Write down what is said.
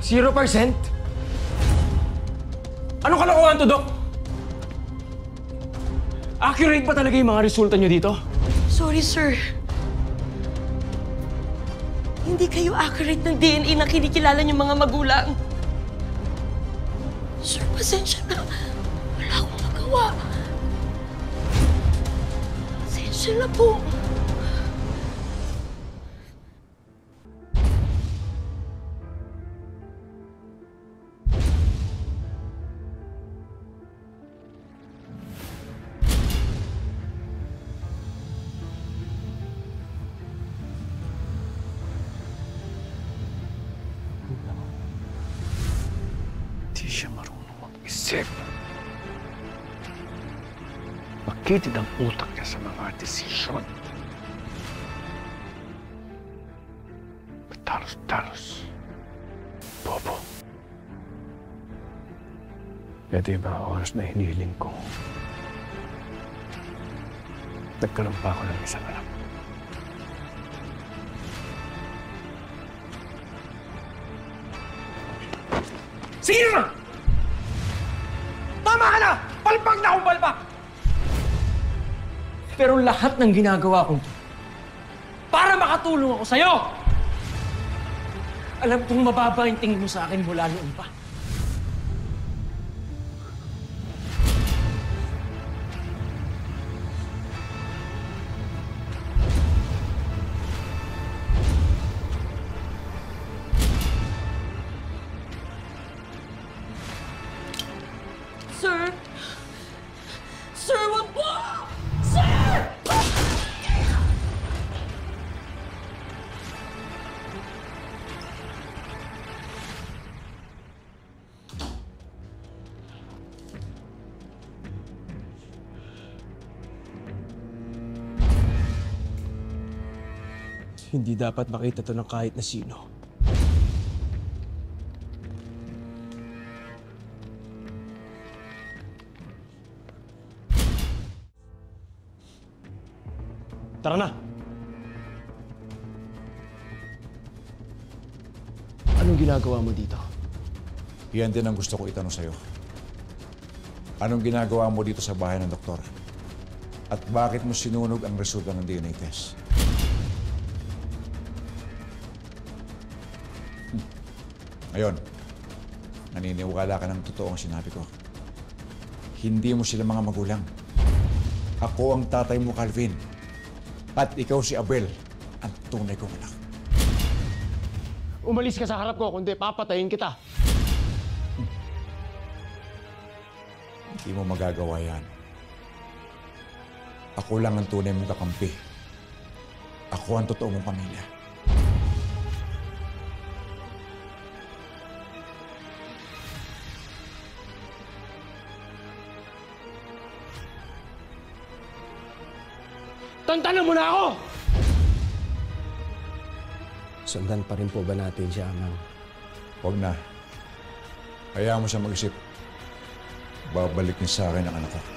0%? Anong kalokohan to, Dok? Accurate ba talaga yung mga resulta nyo dito? Sorry, sir. Hindi kayo accurate ng DNA na kinikilala niyong mga magulang. Sir, pasensya na. Wala akong magawa. Pasensya na po. Di siya marunong mag-isip. Makitid ang utak niya sa mga desisyon. Taros-taros. Bobo. Ito yung mga oras na hinihiling ko. Nagkaroon pa ako ng isang anak. Sige na! Tama ka na! Palpak na akong palpak! Pero lahat ng ginagawa ko para makatulong ako sa'yo! Alam kong mababa yung tingin mo sa akin mula noon pa. Sir! Sir, wag po! Sir! Hindi dapat makita to ng kahit na sino. Tara na! Anong ginagawa mo dito? Yan din ang gusto ko itanong sa'yo. Anong ginagawa mo dito sa bahay ng doktor? At bakit mo sinunog ang resulta ng DNA test? Ngayon, naniniwala ka ng totoong sinabi ko. Hindi mo sila mga magulang. Ako ang tatay mo, Calvin. At ikaw si Abel, ang tunay kong anak. Umalis ka sa harap ko, kundi papatayin kita. Hindi mo magagawa yan. Ako lang ang tunay mong kakampi. Ako ang totoo mong pamilya. Tantanan mo na ako! Sundan pa rin po ba natin siya, Amang? Huwag na. Hayaan mo siya mag-isip. Babalik niya sa akin ang anak ko.